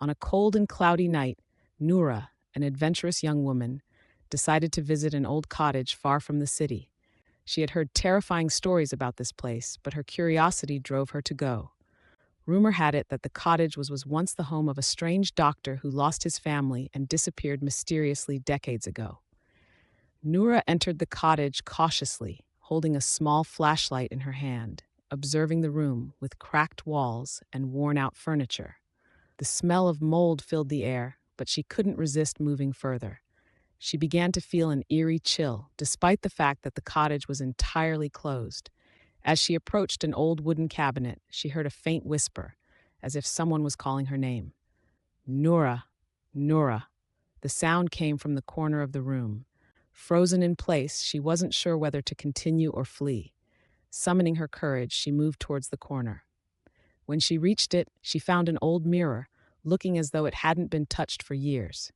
On a cold and cloudy night, Noura, an adventurous young woman, decided to visit an old cottage far from the city. She had heard terrifying stories about this place, but her curiosity drove her to go. Rumor had it that the cottage was once the home of a strange doctor who lost his family and disappeared mysteriously decades ago. Noura entered the cottage cautiously, holding a small flashlight in her hand, observing the room with cracked walls and worn out furniture. The smell of mold filled the air, but she couldn't resist moving further. She began to feel an eerie chill, despite the fact that the cottage was entirely closed. As she approached an old wooden cabinet, she heard a faint whisper, as if someone was calling her name. Noura, Noura. The sound came from the corner of the room. Frozen in place, she wasn't sure whether to continue or flee. Summoning her courage, she moved towards the corner. When she reached it, she found an old mirror, looking as though it hadn't been touched for years.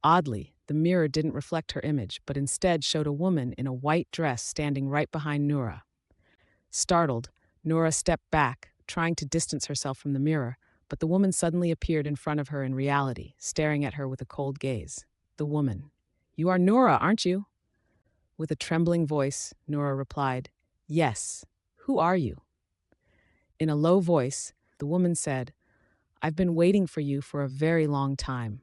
Oddly, the mirror didn't reflect her image, but instead showed a woman in a white dress standing right behind Noura. Startled, Noura stepped back, trying to distance herself from the mirror, but the woman suddenly appeared in front of her in reality, staring at her with a cold gaze. The woman. "You are Noura, aren't you?" With a trembling voice, Noura replied, "Yes. Who are you?" In a low voice, the woman said, "I've been waiting for you for a very long time.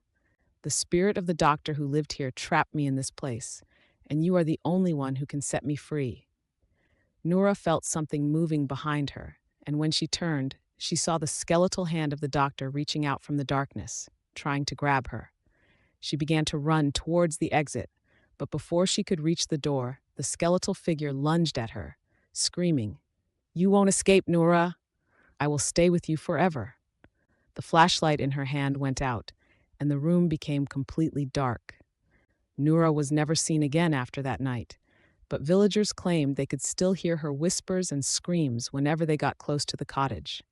The spirit of the doctor who lived here trapped me in this place, and you are the only one who can set me free." Noura felt something moving behind her, and when she turned, she saw the skeletal hand of the doctor reaching out from the darkness, trying to grab her. She began to run towards the exit, but before she could reach the door, the skeletal figure lunged at her, screaming, "You won't escape, Noura! I will stay with you forever." The flashlight in her hand went out, and the room became completely dark. Noura was never seen again after that night, but villagers claimed they could still hear her whispers and screams whenever they got close to the cottage.